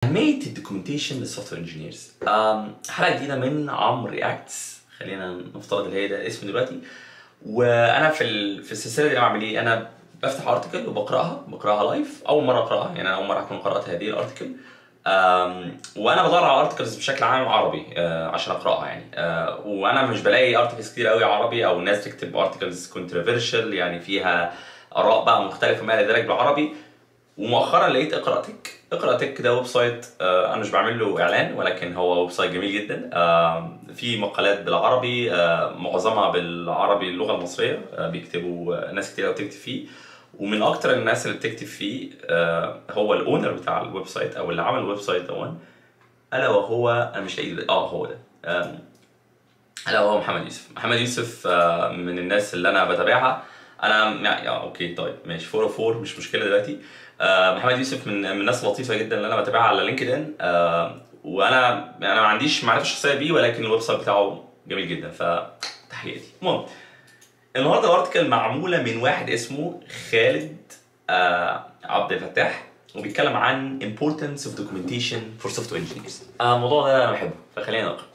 أهمية الدوكيومنتيشن للسوفت وير انجينيرز. حلقة جديدة من عمرو رياكتس، خلينا نفترض اللي هي ده اسم دلوقتي. وانا في السلسله دي بعمل ايه؟ انا بفتح ارتكل وبقراها لايف. اول مره اقراها، يعني انا اول مره اكون قرات هذه الارتكل. وانا بدور على ارتكلز بشكل عام عربي عشان اقراها يعني. وانا مش بلاقي ارتكلز كتير قوي عربي، او ناس تكتب ارتكلز كونتروفيرشال يعني فيها اراء بقى مختلفه ما الى ذلك بالعربي. ومؤخرا لقيت اقرا تك ده ويب سايت، انا مش بعمل له اعلان، ولكن هو ويب سايت جميل جدا. في مقالات بالعربي، معظمها بالعربي اللغه المصريه، بيكتبوا ناس كتير قوي بتكتب فيه. ومن اكتر الناس اللي بتكتب فيه هو الاونر بتاع الويب سايت، او اللي عمل الويب سايت ده، الا وهو انا مش لاقي هو ده، الا وهو محمد يوسف. من الناس اللي انا بتابعها. انا يعني اوكي طيب ماشي 404 مش مشكله دلوقتي. محمد يوسف من الناس اللطيفه جدا اللي انا بتابعها على لينكد ان. وانا ما عنديش معرفه شخصيه بيه، ولكن الويب سايت بتاعه جميل جدا، فتحياتي. المهم النهارده الارتكل معموله من واحد اسمه خالد عبد الفتاح، وبيتكلم عن importance of documentation for software engineers. الموضوع ده انا بحبه، فخلينا نقرا.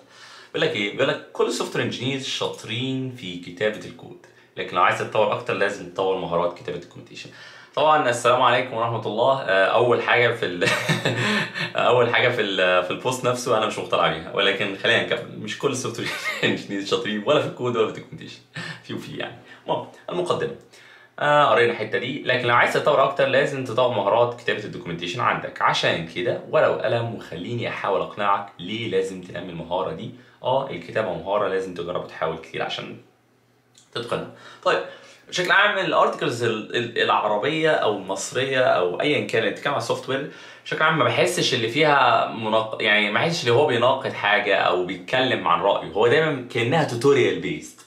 بيقول لك ايه؟ بيقول لك كل السوفت وير انجينيرز شاطرين في كتابه الكود، لكن لو عايز تتطور اكتر لازم تطور مهارات كتابه الدوكيومنتيشن. طبعا السلام عليكم ورحمه الله. اول حاجه في اول حاجه في البوست نفسه انا مش مقتنع بيها، ولكن خلينا نكمل. مش كل السوفت وير انجينيرز شاطرين ولا في الكود ولا في الدوكيومنتيشن، في يعني. المهم المقدمه، قرينا الحته دي. لكن لو عايز تطور اكتر لازم تطور مهارات كتابه الدوكيومنتيشن عندك. عشان كده ورقه وقلم وخليني احاول اقنعك ليه لازم تنمي المهاره دي. الكتابه مهاره لازم تجرب وتحاول كتير عشان تتقنها. طيب بشكل عام الارتكلز العربيه او المصريه او ايا كانت بتتكلم عن السوفت وير بشكل عام، ما بحسش اللي فيها يعني ما بحسش اللي هو بيناقض حاجه او بيتكلم عن رايه. هو دايما كانها توتوريال بيست.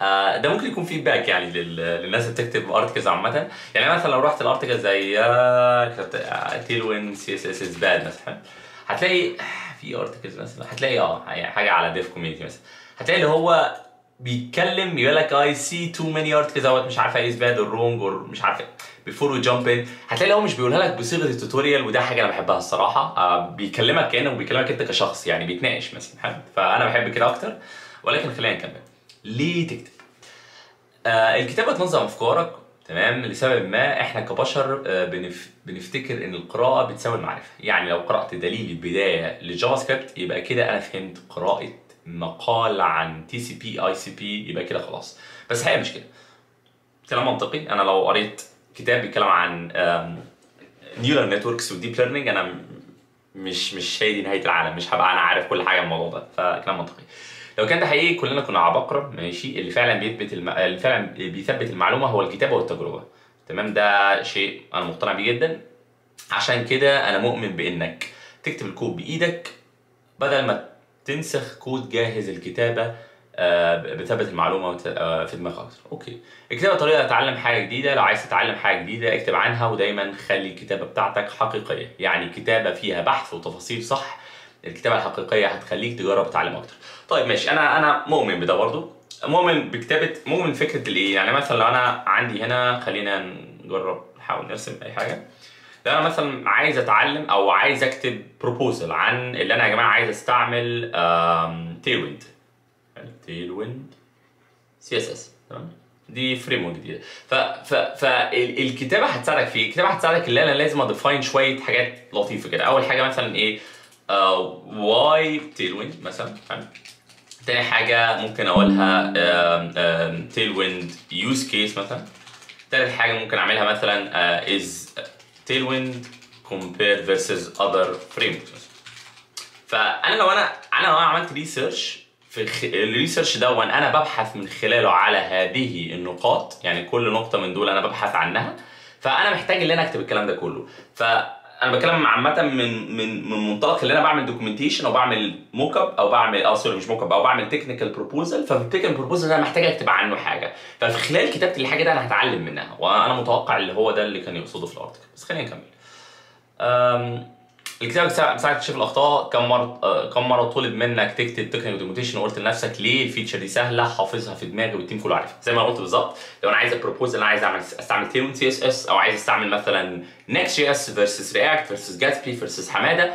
ده ممكن يكون فيدباك يعني للناس اللي بتكتب ارتكلز عامه. يعني مثلا لو رحت الارتكل زي تيلوين سي اس اس از باد مثلا، هتلاقي في ارتكلز مثلا، هتلاقي يعني حاجه على ديف كوميونتي مثلا، هتلاقي اللي هو بيتكلم يقول لك اي سي تو ماني ارتكلز مش عارف ايه باد اور رونج اور مش عارف ايه بيفور وي جامب ان. هتلاقي اللي هو مش بيقولها لك بصيغه التوتوريال، وده حاجه انا بحبها الصراحه. بيكلمك كانه بيكلمك انت كشخص، يعني بيتناقش مثلا، فانا بحب كده اكتر. ولكن خلينا نكمل. ليه تكتب؟ الكتابة تنظم أفكارك، تمام. لسبب ما احنا كبشر بنفتكر ان القراءة بتساوي المعرفة. يعني لو قرأت دليل البداية للجافا سكريبت يبقى كده انا فهمت. قراءة مقال عن تي سي بي اي سي بي يبقى كده خلاص. بس الحقيقة مش كده. كلام منطقي. انا لو قريت كتاب بيتكلم عن نيورال نتوركس وديب ليرنينج، انا مش هي دي نهاية العالم، مش هبقى انا عارف كل حاجة عن الموضوع ده. فكلام منطقي. لو كان ده حقيقي كلنا كنا عباقرة، ماشي. اللي فعلا اللي فعلا بيثبت المعلومة هو الكتابة والتجربة، تمام. ده شيء انا مقتنع بيه جدا. عشان كده انا مؤمن بانك تكتب الكود بايدك بدل ما تنسخ كود جاهز. الكتابة بتثبت المعلومة في دماغك اكتر. اوكي، الكتابة طريقة تتعلم حاجة جديدة. لو عايز تتعلم حاجة جديدة اكتب عنها، ودايما خلي الكتابة بتاعتك حقيقية، يعني كتابة فيها بحث وتفاصيل صح. الكتابة الحقيقية هتخليك تجرب تتعلم اكتر. طيب ماشي، انا مؤمن بده برضو. مؤمن بكتابة، مؤمن فكرة الايه. يعني مثلا لو انا عندي هنا، خلينا نجرب نحاول نرسم اي حاجة. لو انا مثلا عايز اتعلم او عايز اكتب بروبوزل عن اللي انا يا جماعة عايز استعمل تيلويند سي اس اس، تمام. دي فريم ورك جديده. فالكتابه هتساعدك في ايه؟ الكتابه هتساعدك ان انا لازم اديفاين شويه حاجات لطيفه كده. اول حاجه مثلا ايه؟ واي تيلويند مثلا. تاني حاجه ممكن اقولها تيلويند يوز كيس مثلا. تالت حاجه ممكن اعملها مثلا از تيلويند كومبير فيرسز اذر فريم وركس مثلا. فانا لو انا عملت ريسيرش في الريسيرش ده، وانا ببحث من خلاله على هذه النقاط، يعني كل نقطه من دول انا ببحث عنها، فانا محتاج ان انا اكتب الكلام ده كله. فانا بتكلم عامه من منطلق اللي انا بعمل دوكيومنتيشن او بعمل موك اب او بعمل سوري مش موك اب، او بعمل تكنيكال بروبوزل. ففي التكنيكال بروبوزل انا محتاج اكتب عنه حاجه، ففي خلال كتابه الحاجه ده انا هتعلم منها. وانا متوقع اللي هو ده اللي كان يقصده في الارتكل. بس خلينا نكمل. الكتابه بتساعدك تكتشف الاخطاء. كم مره طلب منك تكتب تكنيكال دوكيومنتيشن وقلت لنفسك ليه الفيتشر دي سهله حافظها في دماغي والتيم كله عارفها؟ زي ما قلت بالظبط. لو انا عايز ابروبوز انا عايز استعمل تيلويند سي اس اس، او عايز استعمل مثلا نكست جي اس فيرسز رياكت فيرسز جاتسبي فيرسز حماده،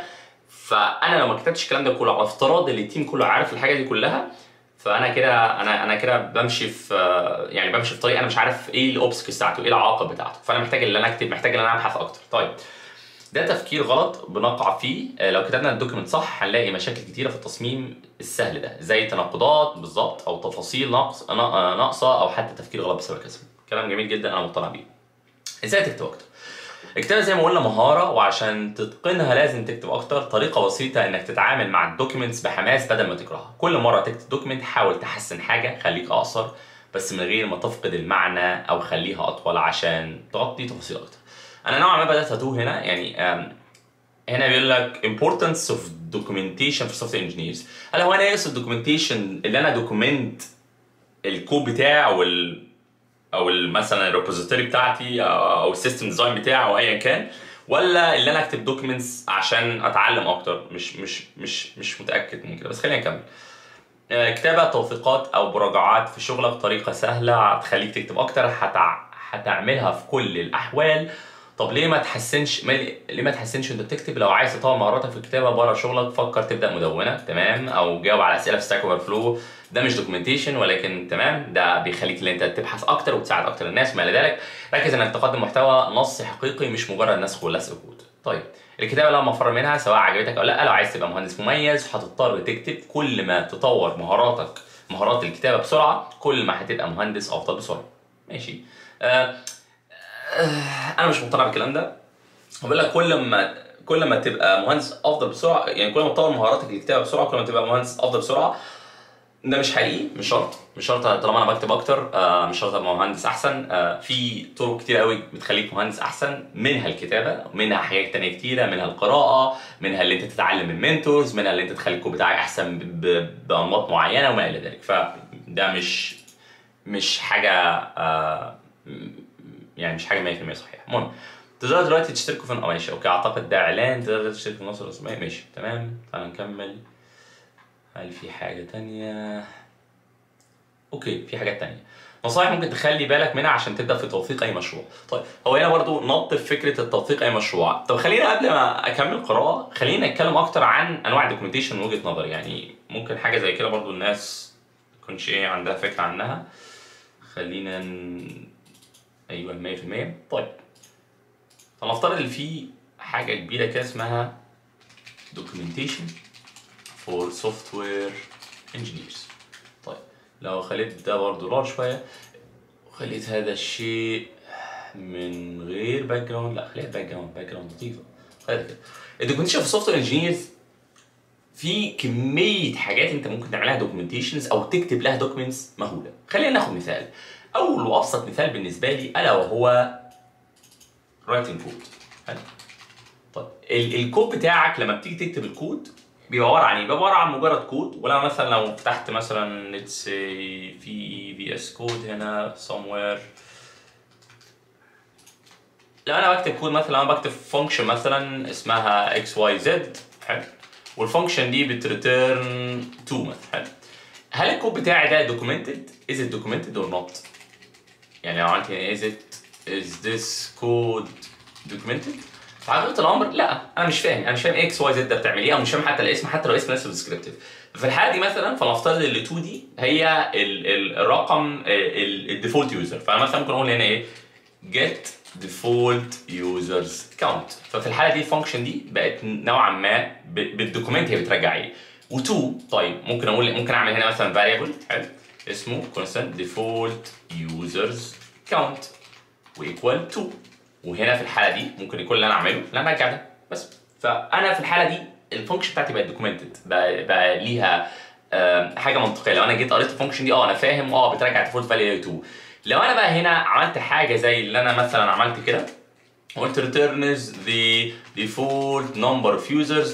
فانا لو ما كتبتش الكلام ده كله على افتراض ان التيم كله عارف الحاجه دي كلها، فانا كده انا كده بمشي في يعني بمشي في طريق انا مش عارف ايه الاوبسكس بتاعته، ايه العواقب بتاعته، فانا محتاج ان انا اكتب، محتاج ان انا ابحث اكتر. طيب ده تفكير غلط بنقع فيه. لو كتبنا الدوكيمنت صح هنلاقي مشاكل كتيره في التصميم السهل ده، زي تناقضات بالظبط او تفاصيل ناقصه او حتى تفكير غلط بسبب الكسل. كلام جميل جدا انا مقتنع بيه. ازاي تكتب اكتر؟ الكتابه زي ما قلنا مهاره، وعشان تتقنها لازم تكتب اكتر. طريقه بسيطه انك تتعامل مع الدوكيومنتس بحماس بدل ما تكرهها. كل مره تكتب دوكيمنت حاول تحسن حاجه، خليك اقصر بس من غير ما تفقد المعنى، او خليها اطول عشان تغطي تفاصيل اكتر. انا نوعا ما بدات اتوه هنا، يعني هنا بيقول لك importance of documentation for software engineers. هل هو انا يقصد documentation اللي انا دوكيمنت الكود بتاعي او مثلا الريبوزيتوري بتاعتي او السيستم ديزاين بتاعي او ايا كان، ولا اللي انا اكتب دوكيومنتس عشان اتعلم اكتر؟ مش متاكد من كده، بس خلينا نكمل. كتابه توثيقات او مراجعات في شغلك بطريقه سهله هتخليك تكتب اكتر، هتعملها في كل الاحوال. طب ليه ما تحسنش وانت بتكتب؟ لو عايز تطور مهاراتك في الكتابه بره شغلك فكر تبدا مدونه، تمام، او جاوب على اسئله في ستاك اوفر فلو. ده مش دوكيومنتيشن ولكن تمام، ده بيخليك ان انت تبحث اكتر وتساعد اكتر الناس. ما الى ذلك ركز انك تقدم محتوى نص حقيقي مش مجرد نسخ ولزق كود. طيب الكتابه لا مفر منها سواء عجبتك او لا. لو عايز تبقى مهندس مميز هتضطر تكتب. كل ما تطور مهارات الكتابه بسرعه كل ما هتبقى مهندس افضل بسرعه. ماشي. انا مش مقتنع بالكلام ده. بقول لك كل ما تبقى مهندس افضل بسرعه، يعني كل ما تطور مهاراتك الكتابه بسرعه كل ما تبقى مهندس افضل بسرعه. ده مش حقيقي، مش شرط طالما انا بكتب اكتر مش شرط ابقى مهندس احسن. في طرق كتير قوي بتخليك مهندس احسن، منها الكتابه، منها حاجات تانية كتيره، منها القراءه، منها اللي انت تتعلم من منتورز، منها اللي انت تخلي الكود بتاعك احسن بانماط معينه وما الى ذلك. فده مش حاجه يعني مش حاجه 100% صحيحه. المهم تقدروا دلوقتي تشتركوا في ماشي اوكي، اعتقد ده اعلان تقدروا تشتركوا في النص الرسميه. ماشي تمام، تعالى نكمل. هل في حاجه تانية؟ اوكي في حاجات تانية، نصائح ممكن تخلي بالك منها عشان تبدا في توثيق اي مشروع. طيب هو هنا برضو نط في فكره التوثيق اي مشروع. طب خلينا قبل ما اكمل قراءه خلينا نتكلم اكتر عن انواع الدوكيومنتيشن من وجهه نظري. يعني ممكن حاجه زي كده برضو الناس تكونش عندها فكره عنها. خلينا ايوه 100%. طيب فنفترض ان في حاجه كبيره كده اسمها documentation for software engineers. طيب لو خليت ده برضو لارج شويه وخليت هذا الشيء من غير باك جراوند، لا خليها باك جراوند لطيفه. خليها كده. الدوكيومنتيشن في سوفت وير انجينيرز في كميه حاجات انت ممكن تعملها دوكيومنتيشنز او تكتب لها دوكيومنتس مهوله. خلينا ناخد مثال. اول وابسط مثال بالنسبه لي الا وهو رايتنج كود. طيب الكود بتاعك لما بتيجي تكتب الكود بيبقى عباره عن ايه؟ بيبقى عباره عن مجرد كود. ولا مثلا لو فتحت مثلا ليتس في اس كود هنا somewhere، لو انا بكتب كود مثلا، انا بكتب فانكشن مثلا اسمها اكس واي زد، حلو، والفانكشن دي بتريتيرن 2 مثلا، حلو. هل الكود بتاعي ده دوكيومنتد؟ از ات دوكيومنتد اور نوت؟ يعني لو عملت is this code documented؟ في حقيقة الأمر لا، أنا مش فاهم إكس واي زد ده بتعمل إيه، أو مش فاهم حتى الاسم، حتى لو اسم نفسه ديسكريبتيف. في الحالة دي مثلا فنفترض ال 2 دي هي الرقم الديفولت يوزر. فأنا مثلا ممكن أقول هنا إيه؟ get default users count. ففي الحالة دي الفانكشن دي بقت نوعا ما بالدوكيمنت هي بترجع إيه؟ و2 طيب ممكن أعمل هنا مثلا variable، حلو، اسمه constant default users count وايكوال 2. وهنا في الحاله دي ممكن يكون اللي انا اعمله ان انا ارجع ده بس. فانا في الحاله دي الفانكشن بتاعتي بقت دوكيومنتد، بقى ليها حاجه منطقيه. لو انا جيت قريت الفانكشن دي انا فاهم بترجع ديفولت فاليو 2. لو انا بقى هنا عملت حاجه زي اللي انا مثلا عملت كده قلت returns the default number of users،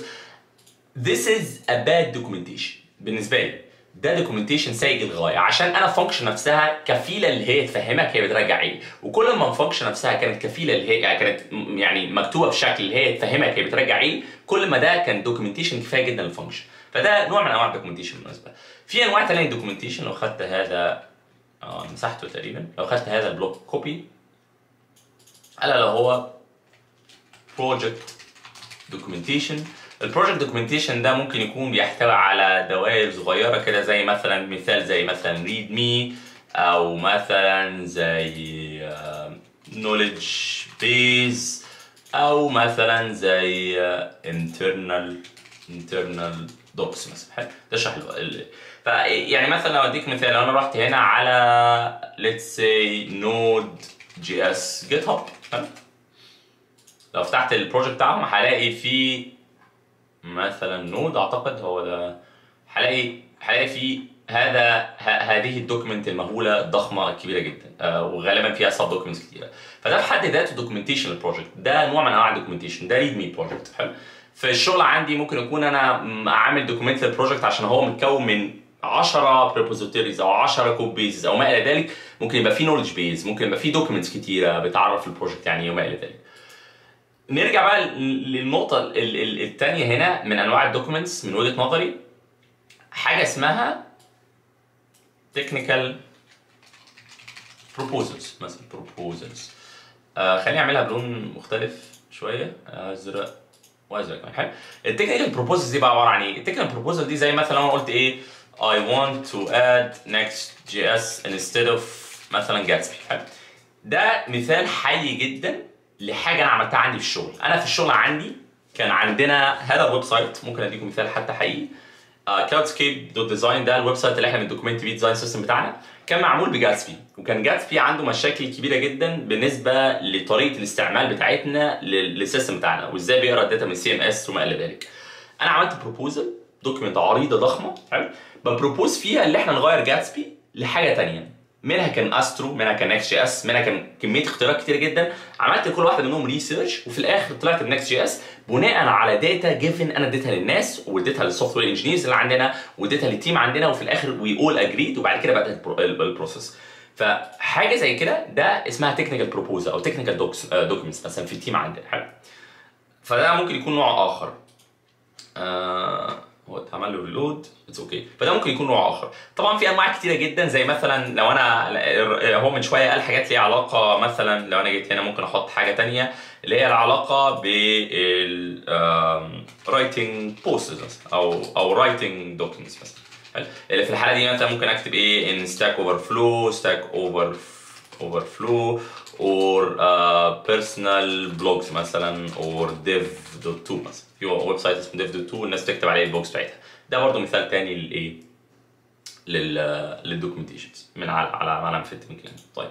this is a bad documentation بالنسبه لي. ده دوكيومنتيشن سيء للغايه، عشان انا الفانكشن نفسها كفيله اللي هي تفهمك هي بترجع ايه. وكل ما الفانكشن نفسها كانت كفيله اللي هي كانت يعني مكتوبه بشكل اللي هي تفهمك هي بترجع ايه، كل ما ده كان دوكيومنتيشن كفايه جدا للفانكشن. فده نوع من انواع الدوكيومنتيشن بالمناسبه. في انواع ثانيه للدوكيومنتيشن. لو خدت هذا مسحته تقريبا، لو خدت هذا البلوك كوبي، الا لو هو بروجكت دوكيومنتيشن. البروجكت دوكيومنتيشن ده ممكن يكون بيحتوي على دوائر صغيره كده، زي مثلا مثال زي مثلا ريد مي، او مثلا زي نوليدج بيز، او مثلا زي internal دوكس مثلا. حلو، ده شرح يعني مثلا لو اديك مثال، لو انا رحت هنا على let's say node.js جيت هاب، لو فتحت البروجكت بتاعهم هلاقي فيه مثلا نود، اعتقد هو ده، هلاقي فيه هذه الدوكيمنت المهوله الضخمه الكبيره جدا، وغالبا فيها سب دوكيومنتس كتيره. فده في حد ذاته دوكيومنتيشن البروجكت، ده نوع من انواع الدوكيومنتيشن، ده ريد مي بروجكت. حلو. في الشغل عندي ممكن اكون انا عامل دوكيمنت للبروجكت عشان هو متكون من 10 بريبوزيتوريز او 10 كود بيزز او ما الى ذلك. ممكن يبقى في نولج بيز، ممكن يبقى في دوكيومنتس كتيره بتعرف البروجكت يعني وما الى ذلك. نرجع بقى للنقطه الثانيه هنا من انواع الدوكيومنتس من وجهه نظري، حاجه اسمها تكنيكال بروبوزلز. مثلا بروبوزلز خليني اعملها بلون مختلف شويه، ازرق وازرق كمان. حلو. التكنيكال بروبوزلز دي بقى عباره عن ايه؟ التكنيكال بروبوزل دي زي مثلا انا قلت ايه، I want to add Next.js instead of مثلا Gatsby. حلو. ده مثال حي جدا لحاجه انا عملتها عندي في الشغل. انا في الشغل عندي كان عندنا هذا الويب سايت، ممكن اديكم مثال حتى حقيقي. cloudscape.design ده الويب سايت اللي احنا بندوكيومنت بيه ديزاين سيستم بتاعنا، كان معمول بجاتسبي، وكان جاتسبي عنده مشاكل كبيره جدا بالنسبه لطريقه الاستعمال بتاعتنا للسيستم بتاعنا، وازاي بيقرا الداتا من CMS وما الى ذلك. انا عملت بروبوزل دوكيومنت عريضه ضخمه، حلو، ببروبوز فيها اللي احنا نغير جاتسبي لحاجه ثانيه، منها كان استرو، منها كان نكست جي اس، منها كان كميه اختيارات كتير جدا. عملت كل واحده منهم ريسيرش، وفي الاخر طلعت بنكست جي اس بناء على داتا جيفن انا اديتها للناس، واديتها للسوفت وير انجينيرز اللي عندنا، واديتها للتيم عندنا، وفي الاخر وي اول اجريد، وبعد كده بدات البروسيس. فحاجه زي كده ده اسمها تكنيكال بروبوزل او تكنيكال دوكيومنتس مثلا في التيم عندنا. حلو. فده ممكن يكون نوع اخر. هو اتعمل له ريلود، اتس اوكي. فده ممكن يكون نوع اخر. طبعا في انواع كتيره جدا، زي مثلا لو انا هو من شويه قال حاجات ليها علاقه، مثلا لو انا جيت هنا ممكن احط حاجه ثانيه اللي هي العلاقه بال رايتنج بوستس او رايتنج دوكيومنتس مثلا. اللي في الحاله دي مثلا ممكن اكتب ايه ان ستاك اوفر فلو or personal blogs مثلا or dev.to مثلا. في ويب سايت اسمه dev.to الناس تكتب عليه البلوجز بتاعتها. ده برضه مثال تاني للايه، للدوكيومنتيشنز من على فيتنج. طيب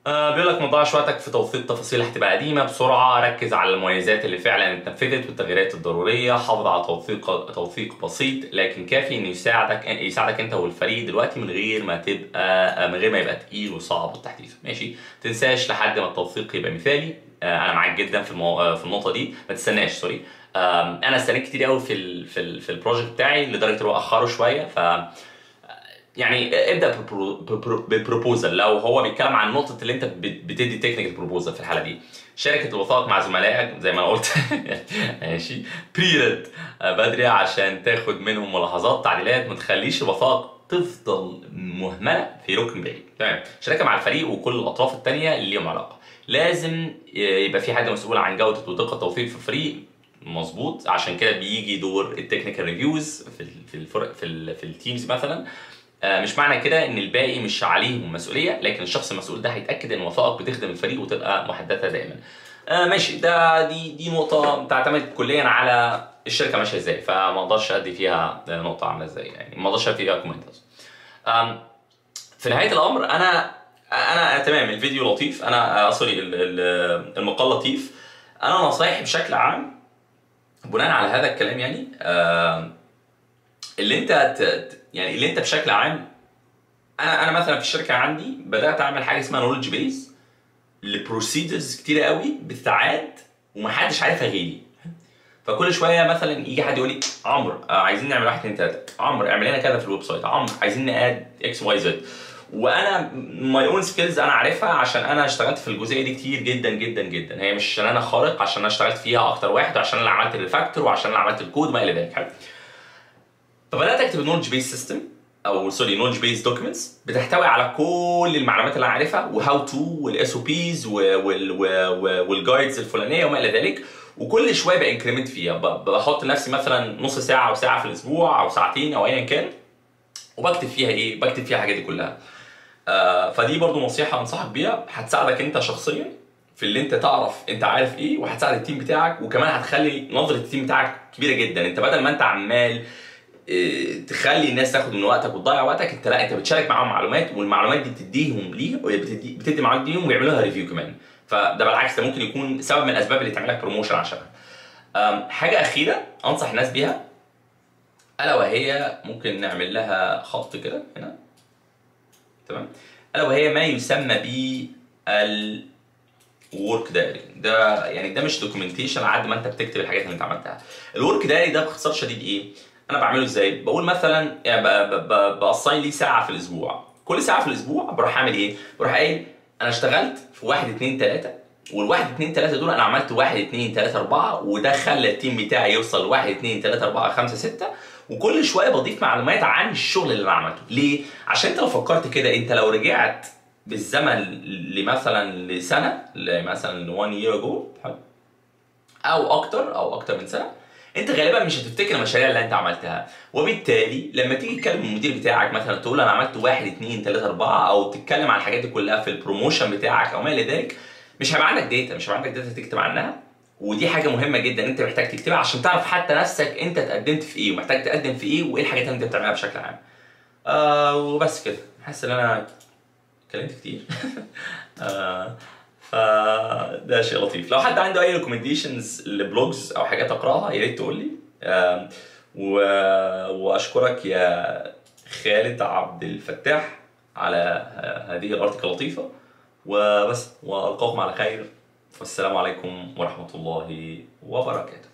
بيقول لك ما تضيعش وقتك في توثيق تفاصيل هتبقى قديمه، بسرعه ركز على المميزات اللي فعلا اتنفذت والتغييرات الضروريه، حافظ على توثيق بسيط لكن كافي انه يساعدك انت والفريق دلوقتي من غير ما يبقى تقيل وصعب التحديث. ماشي، تنساش لحد ما التوثيق يبقى مثالي. انا معاك جدا في النقطه دي، ما تستناش. سوري، انا استنيت كتير قوي في البروجكت بتاعي لدرجه انه اخره شويه. ف يعني ابدا ببروبوزل لو هو بيتكلم عن نقطه اللي انت بتدي تكنيكال بروبوزل. في الحاله دي شارك الوثائق مع زملائك زي ما انا قلت. ماشي، بريد بدري عشان تاخد منهم ملاحظات تعديلات، ما تخليش الوثائق تفضل مهمله في ركن بعيد. تمام، شاركها مع الفريق وكل الاطراف الثانيه اللي ليهم علاقه. لازم يبقى في حد مسؤول عن جوده ودقه التوثيق في الفريق، مظبوط. عشان كده بيجي دور التكنيكال ريفيوز في التيمز مثلا. مش معنى كده ان الباقي مش عليهم مسؤوليه، لكن الشخص المسؤول ده هيتاكد ان الوثائق بتخدم الفريق وتبقى محدثه دائما. ماشي، دي نقطه بتعتمد كليا على الشركه ماشيه ازاي، فما اقدرش ادي فيها نقطه عامله ازاي، يعني ما اقدرش ادي فيها كومنت. في نهايه الامر انا تمام، الفيديو لطيف، انا سوري المقال لطيف. انا نصايحي بشكل عام بناء على هذا الكلام، يعني اللي انت بشكل عام، انا مثلا في الشركه عندي بدات اعمل حاجه اسمها نولج بيز لبروسيدرز كتيره قوي بتتعاد ومحدش عارفها غيري. فكل شويه مثلا يجي حد يقول لي عمرو عايزين نعمل 1 2 3، عمرو اعمل لنا كذا في الويب سايت، عمرو عايزين ناد اكس واي زد. وانا ماي اون سكيلز انا عارفها عشان انا اشتغلت في الجزئيه دي كتير جدا جدا جدا. هي مش عشان انا خارق، عشان انا اشتغلت فيها اكتر واحد، وعشان انا عملت الريفاكتور، وعشان انا عملت الكود وما الى ذلك. فبدات اكتب نولج بيز سيستم او سوري نولج بيز دوكيومنتس بتحتوي على كل المعلومات اللي انا عارفها، وهاو تو والاس او بيز والجايدز الفلانيه وما الى ذلك. وكل شويه بانكريمنت فيها، بحط لنفسي مثلا نص ساعه او ساعه في الاسبوع او ساعتين او ايا كان، وبكتب فيها ايه، بكتب فيها الحاجات دي كلها. فدي برضو نصيحه انصحك بيها، هتساعدك انت شخصيا في اللي انت تعرف انت عارف ايه، وهتساعد التيم بتاعك، وكمان هتخلي نظره التيم بتاعك كبيره جدا. انت بدل ما انت عمال تخلي الناس تاخد من وقتك وتضيع وقتك، انت لا، انت بتشارك معاهم معلومات، والمعلومات دي بتديهم ليه، بتدي معاك ليهم ويعملوا لها ريفيو كمان. فده بالعكس ده ممكن يكون سبب من الاسباب اللي تعمل لك بروموشن عشانها. حاجه اخيره انصح الناس بيها، الا وهي ممكن نعمل لها خط كده هنا، تمام، الا وهي ما يسمى ب الورك دايري. ده يعني ده مش دوكيومنتيشن على قد ما انت بتكتب الحاجات اللي انت عملتها. الورك دايري ده باختصار شديد ايه؟ انا بعمله ازاي؟ بقول مثلا يعني بقصي لي ساعه في الاسبوع، كل ساعه في الاسبوع بروح اعمل ايه؟ بروح قايل انا اشتغلت في 1 2 3، والواحد 2 3 دول انا عملت 1 2 3 4، وده خلى التيم بتاعي يوصل 1 2 3 4 5 6. وكل شويه بضيف معلومات عن الشغل اللي انا عملته. ليه؟ عشان انت لو فكرت كده، انت لو رجعت بالزمن لمثلا لسنه، مثلا 1 year ago او اكتر من سنه، انت غالبا مش هتفتكر المشاريع اللي انت عملتها. وبالتالي لما تيجي تكلم المدير بتاعك مثلا تقول انا عملت 1 2 3 4، او تتكلم عن الحاجات دي كلها في البروموشن بتاعك او ما الى ذلك، مش هيبقى عندك داتا، تكتب عنها. ودي حاجه مهمه جدا انت محتاج تكتبها عشان تعرف حتى نفسك انت اتقدمت في ايه، ومحتاج تقدم في ايه، وايه الحاجات اللي انت بتعملها بشكل عام. وبس كده، حاسس ان انا اتكلمت كتير. فده شيء لطيف. لو حد عنده اي ريكومنديشنز لبلوجز او حاجات اقراها يا ريت تقول لي. واشكرك يا خالد عبد الفتاح على هذه الارتكل اللطيفه. وبس، والقاكم على خير، والسلام عليكم ورحمه الله وبركاته.